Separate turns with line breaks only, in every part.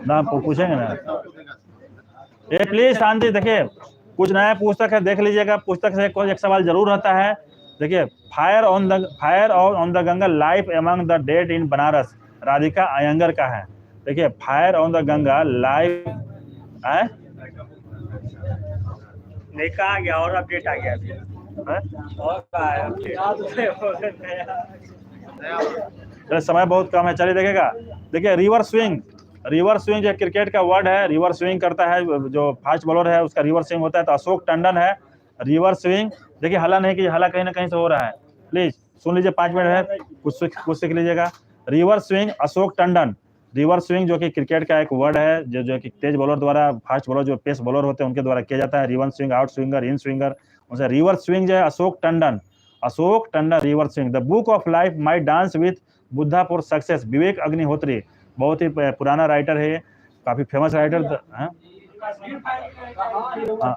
ना पूछेंगे ना ये, प्लीज शांति। देखिए कुछ नया पुस्तक है, देख लीजिएगा। पुस्तक से कोई एक सवाल जरूर रहता है। देखिए, fire on the Ganga, life among the dead in Banaras, Radhika Iyengar का है। देखिए, fire on the Ganga, life
नहीं कहा गया और अपडेट आ गया अभी। और
समय बहुत कम है, चलिए देखिएगा। देखिए, रिवर स्विंग जो क्रिकेट का वर्ड है, रिवर स्विंग करता है जो फास्ट बॉलर है, उसका रिवर स्विंग होता है। तो अशोक टंडन है रिवर स्विंग। देखिए, हला नहीं कीजिए, हला कहीं ना कहीं से हो रहा है, प्लीज सुन लीजिए, 5 मिनट है, कुछ सीख लीजिएगा। River swing Ashok Tandon. River swing जो कि क्रिकेट का एक वर्ड है, जो कि तेज बॉलर द्वारा, फास्ट बॉलर जो पेस बॉलर होते हैं उनके द्वारा किया जाता है। River swing, out swinger, in swinger, उनसे रिवर स्विंग जो है Ashok Tandon river swing. The book of life, my dance with Buddha for success, Vivek Agnihotri. बहुत ही पुराना राइटर है, काफी फेमस राइटर।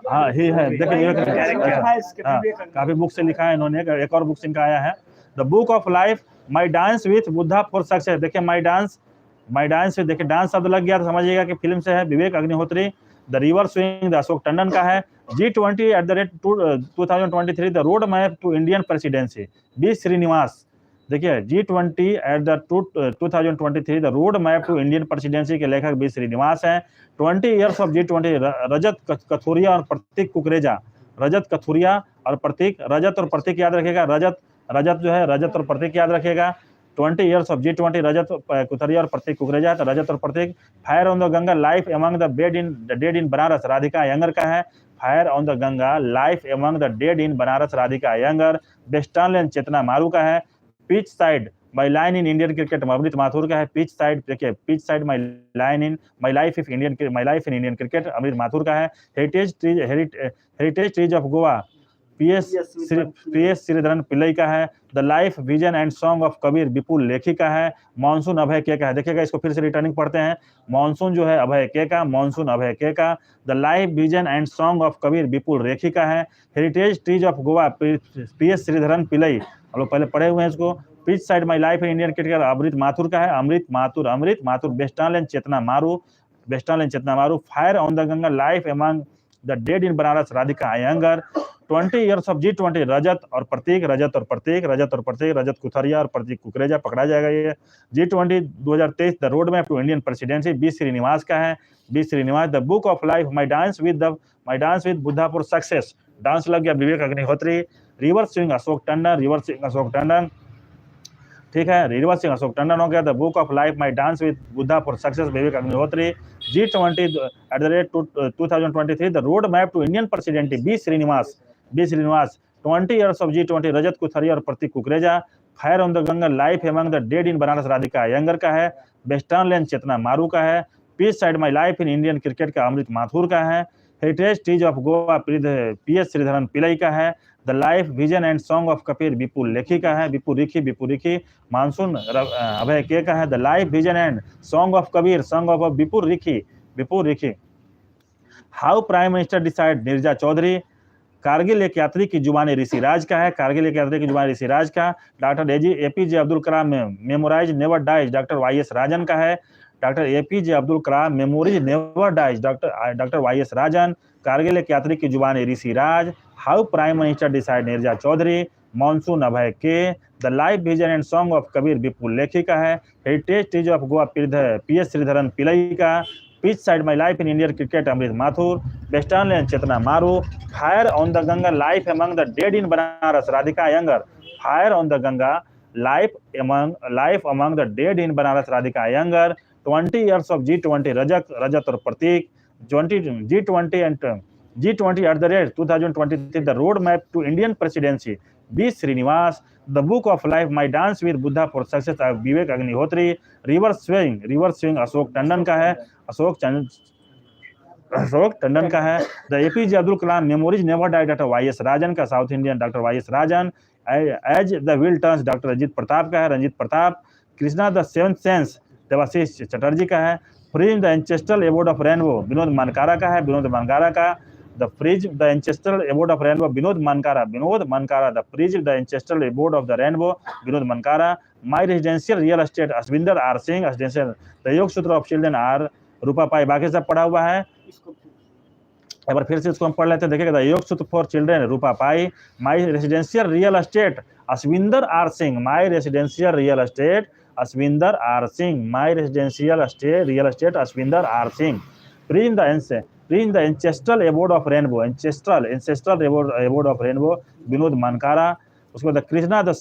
हाँ ही है, देखिए काफी बुक से लिखा है इन्होंने, एक और बुक से इनका आया है, the book of life, my dance with Buddha for success. देखिए, माई डांस देखिए डांस शब्द लग गया तो समझिएगा कि फिल्म से है, Vivek Agnihotri. The river swing the Ashok Tandon का है। G20 the road map to Indian presidency, B Srinivas. देखिए, G20 the road map to Indian presidency के लेखक बी श्रीनिवास हैं। 20 ईयर्स ऑफ G20, रजत कथुरिया और प्रतीक कुकरेजा। रजत कथुरिया और प्रतीक, रजत और प्रतीक याद रखिएगा, रजत जो है, रजत और प्रतीक याद रखिएगा। 20 ईयर्स ऑफ G20, रजत कुथरिया और प्रतीक कुकरेजा है, तो रजत और Prateek. Fire on the Ganga, life among the dead in Banaras, Radhika Iyengar का है। Fire on the Ganga, life among the dead in Banaras, Radhika Iyengar. Western lane, Chetna Maru का है। Pitch side, my line in Indian cricket, Amrit Mathur का है। पिच साइड, देखिए, pitch side my life in Indian cricket, Amrit Mathur का है। Heritage trees of Goa, PS Sreedharan Pillai का है। The life vision and song of Kabir, Vipul Lekhi का है। मानसून अभय के का है। देखिएगा, इसको फिर से रिटर्निंग पढ़ते हैं। मानसून जो है अभय के का, मानसून अभय के का। The life vision and song of Kabir, Vipul Rekhi का है। Heritage trees of Goa, PS Sreedharan Pillai, हम लोग पहले पढ़े हुए हैं इसको। Pitch side my life in Indian cricket, Amrit Mathur का है। Amrit Mathur. Western lane, Chetna Maru. Fire on the Ganga, life among the dead in Banaras, Radhika Iyengar. 20 years of G20, Rajat और प्रतीक, रजत कुथरिया और प्रतीक कुकरेजा, पकड़ा जाएगा ये। G20 2023, the road map to Indian presidency, B Srinivas का है। B Srinivas. The book of life, my dance with Buddha for success, dance लग गया, Vivek Agnihotri. River swing Ashok Tandon, ठीक है, रिवर स्विंग अशोक टंडन हो गया। The book of life, my dance with Buddha for success, Vivek Agnihotri. G20 2023, the road map to Indian presidency, B Srinivas. 20 years of G20, रजत कुथरिया और Prateek Kukreja. Fire on the Ganga, life among the dead in Banaras, Radhika Iyengar का है। Western lane, Chetna Maru का है। Pitch side my life in Indian cricket का, अमृत माथुर का है। Heritage trees of Goa, PS Sreedharan Pillai का है। The life vision and song of Kabir, Vipul Lekhi का है। विपुल रिखी। मानसून अभय के का है। The life vision and song of Kabir, song of Vipul Rikhi. How prime minister decide, Neerja Chowdhury. Kargil एक यात्री की जुबानी, ऋषिराज का है। Doctor APJ Abdul Kalam memorise never dies, doctor YS Rajan का है। Doctor APJ Abdul Kalam memories never dies, doctor YS Rajan. Kargil एक यात्री की जुबानी, Rishiraj. How prime minister decide, Neerja Chowdhury. Monsoon Abhay K. The life vision and song of Kabir, Vipul Lekhi का है। Heritage trees of Goa, PS Sreedharan Pillai का। Pitch side my life in Indian cricket, Amrit Mathur. Western lane, Chetna Maru. Fire on the Ganga, life among the dead in Banaras, Radhika Iyengar. Fire on the Ganga, life among the dead in Banaras, Radhika Iyengar. 20 years of G20, Rajat और Prateek. G20 2023, the road map to Indian presidency, B Srinivas. The book of life, my dance with Buddha for success, Vivek Agnihotri. River swing Ashok Tandon का है। अशोक टंडन का है। The APJ Abdul Kalam memories never died, doctor YS Rajan का। South Indian, doctor YS Rajan. As the will turns, doctor Ranjit Pratap का है। Ranjit Pratap. Krishna the seventh sense, Debashish Chatterjee का है। Frieze the ancestral abode of rainbow, Vinod Mankara का है। विनोद मानकारा का। The frieze the ancestral abode of rainbow Vinod Mankara, the frieze the ancestral abode of the rainbow Vinod Mankara, my residential real estate Ashwinder R Singh, the yoga sutra of children R Rupa Pai. बाकी सब पढ़ा हुआ है, एक बार फिर से इसको हम पढ़ लेते हैं, देखिएगा। The yoga sutra for children Rupa Pai, my residential real estate Ashwinder R Singh, my residential real estate Ashwinder R Singh, my residential real estate Ashwinder R Singh, frieze the ancestral abode of rainbow, ancestral abode of rainbow Vinod Mankara. उसके बाद Krishna the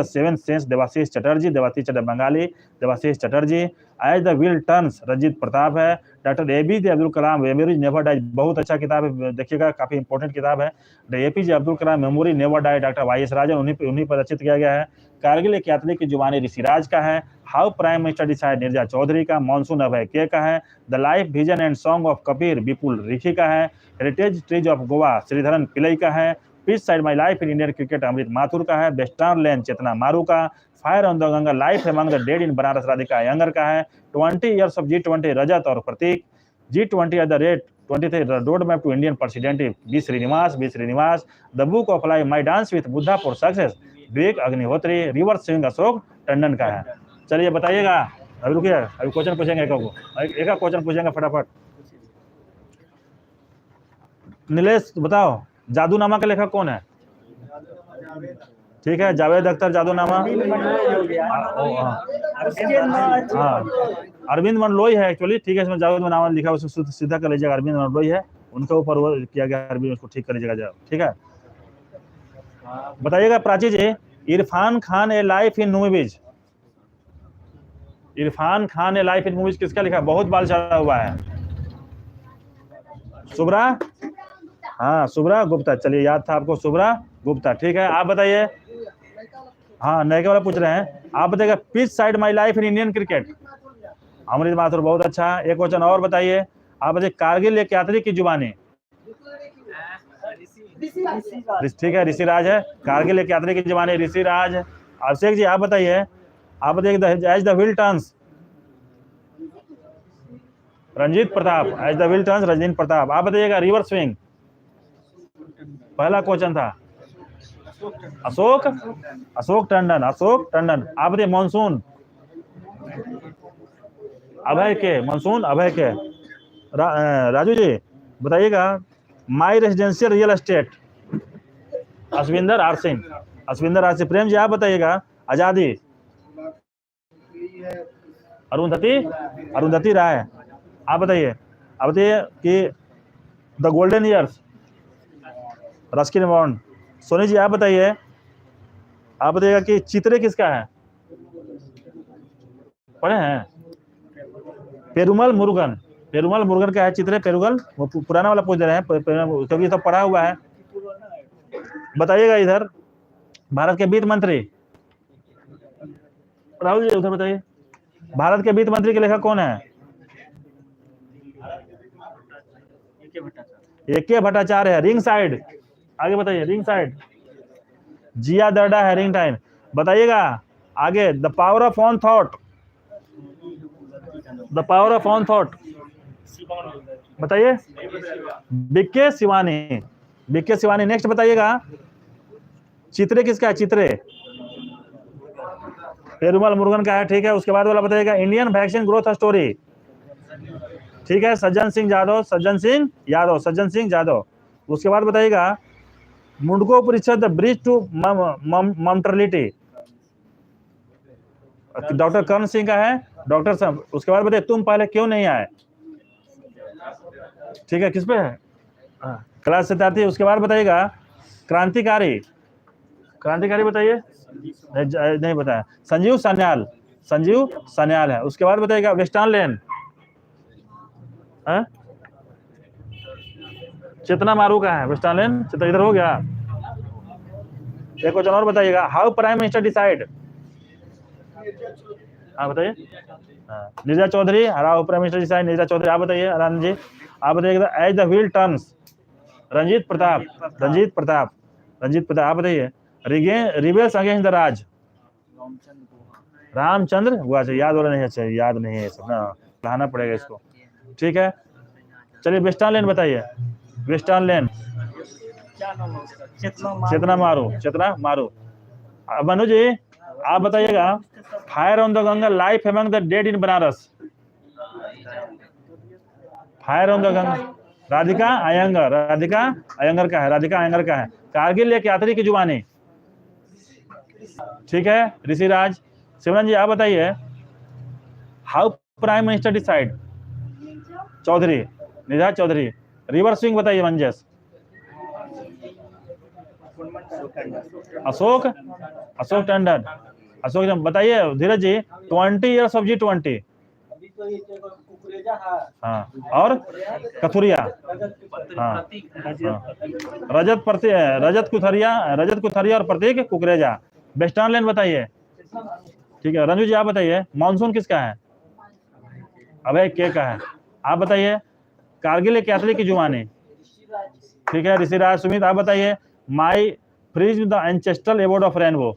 seventh sense Debashish Chatterjee, Bengali Debashish Chatterjee. As the will turns Ranjit Pratap है। Doctor APJ Abdul Kalam memory never die, बहुत अच्छा किताब है, देखिएगा, काफी important किताब है। APJ Abdul Kalam memory never die, doctor YS Rajan, उन्हीं पर रचित किया गया है। कारगिल एक यात्री की जुबानी ऋषिराज का है। How prime minister decide Neerja Chowdhury का। मानसून अभय के का है। The life vision and song of Kabir Vipul Rikhi का है। Heritage trees of Goa Sreedharan Pillai का है। Pitch side my life in Indian cricket Amrit Mathur का है। वेस्टर्न लेन चेतना मारू का। Fire on the Ganga life among the dead in Banaras Radhika Iyengar का है। 20 ईयर्स ऑफ G20 रजत और Prateek. G20 at the rate 23 road map to Indian president B Srinivas. The book of life my dance with Buddha for success Vivek Agnihotri. River swing Ashok Tandon का है। चलिए बताइएगा, अभी रुकिए, अभी क्वेश्चन पूछेंगे, एक क्वेश्चन पूछेंगे फटाफट। नीलेश बताओ, जादूनामा का लेखक कौन है? ठीक है, जावेद अख्तर जादूनामा। हाँ, अरविंद मनलोई है एक्चुअली, ठीक है, इसमें जादूनामा लिखा है, उसको सीधा कर लीजिएगा, अरविंद मनलोई है, उनके ऊपर वो किया गया, अरविंद, उसको ठीक कर लीजिएगा, ठीक है। बताइएगा Prachi ji, Irrfan Khan a life in movies, Irrfan Khan a life in movies किसका लिखा? बहुत बाल चढ़ा हुआ है। शुभ्रा, हाँ शुभ्रा गुप्ता, चलिए याद था आपको, शुभ्रा गुप्ता, ठीक है। आप बताइए, हाँ नए वाला पूछ रहे हैं, आप बताइएगा pitch side my life in Indian cricket, Amrit Mathur, बहुत अच्छा। एक क्वेश्चन और बताइए, आप बताइए कारगिल एक यात्री की जुबानी, ठीक है ऋषिराज है, कारगिल एक यात्री की जुबानी ऋषिराज। अभिषेक जी आप बताइए, आप बताइए as the will turns Ranjit Pratap, as the will turns Ranjit Pratap. आप बताइएगा रिवर स्विंग, पहला क्वेश्चन था अशोक टंडन। आप बताइए मानसून अभय के। राजू जी बताइएगा my residential real estate Ashwinder R Singh. Prem ji आप बताइएगा आजादी अरुंधति राय। आप बताइए कि the golden years Ruskin Bond. Soni ji आप बताइएगा कि चित्रे किसका है? पढ़े हैं? पेरुमल मुरुगन का है चित्रे, पेरुगल, वो पुराना वाला पूछ रहे हैं क्योंकि सब पढ़ा हुआ है। बताइएगा इधर भारत के वित्त मंत्री, राहुल जी उधर बताइए, भारत के वित्त मंत्री के लेखक कौन है? AK भट्टाचार्य है। रिंग साइड, आगे बताइए, रिंग साइड जिया दर्डा है, रिंग टाइम। बताइएगा आगे the power of on thought, बताइए बीके शिवानी। नेक्स्ट बताइएगा चित्रे किसका है? चित्रे पेरुमल मुरुगन का है, ठीक है। उसके बाद वाला बताइएगा इंडियन वैक्सीन ग्रोथ स्टोरी, ठीक है, सज्जन सिंह यादव। उसके बाद बताइएगा मुंडको परिषद द ब्रिज टू ममटर्लिटी, डॉक्टर कर्ण सिंह का है, डॉक्टर साहब। उसके बाद बताइए तुम पहले क्यों नहीं आए, ठीक है, किस पे है? क्लास 7। उसके बाद बताइएगा क्रांतिकारी बताइए, नहीं बताया, संजीव सान्याल है। उसके बाद बताइएगा वेस्टर्न लेन, चेतना मारू का है, वेस्टर्न लेन इधर हो गया। एक क्वेश्चन और बताइएगा, हाउ प्राइम मिनिस्टर डिसाइड, हाँ बताइए, Neerja Chowdhury, how prime minister decide Neerja Chowdhury. आप बताइए आनंद जी, आप बताइएगा as the wheel turns Ranjit Pratap. आप बताइए rebels against the Raj, Ramachandra Guha. याद वाला नहीं, अच्छा याद नहीं है सब ना, पढ़ाना पड़ेगा इसको, ठीक है। चलिए वेस्टर्न लेन बताइए, वेस्टर्न लैंड,
क्या नाम है उसका?
चेतना मारू। अब मनु जी आप बताइएगा, fire on the Ganga, life among the dead in Banaras. Fire on the Ganga, Radhika Iyengar का है। कारगिल एक यात्री की जुबानी, ठीक है, ऋषिराज। सिमरन जी आप बताइए, how prime minister decide, Chowdhury. River swing बताइए मंजस, अशोक टंडन। बताइए धीरज जी, 20 ईयर्स ऑफ G20। हाँ, और कथुरिया, हाँ, रजत कुथरिया और प्रतीक कुकरेजा। वेस्टर्न लैंड बताइए, ठीक है। रंजू जी आप बताइए, मानसून किसका है? अभय के का है। आप बताइए, कारगिल एक यात्री की जुबानी, ठीक है, ऋषिराज। सुमित आप बताइए, my frieze the ancestral award of rainbow,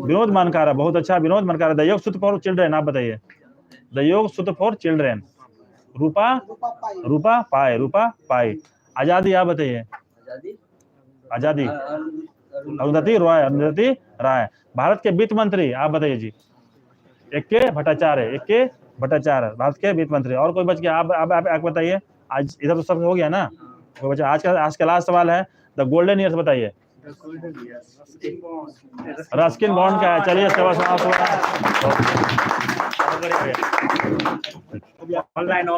Vinod Mankara, बहुत अच्छा, Vinod मानकारा। The yoga sutra for children आप बताइए, the yoga sutra for children, रूपा पाई। आजादी आप बताइए, आजादी अरुंधति राय। भारत के वित्त मंत्री आप बताइए जी, एके भट्टाचार्य, भारत के वित्त मंत्री। और कोई बच गया? आप बताइए। आज इधर तो सब हो गया ना, कोई बचा? आज का लास्ट सवाल है, द गोल्डन ईयर्स बताइए। रस्किन बॉन्ड का है। चलिए सेवा समाप्त हुआ।
ऑनलाइन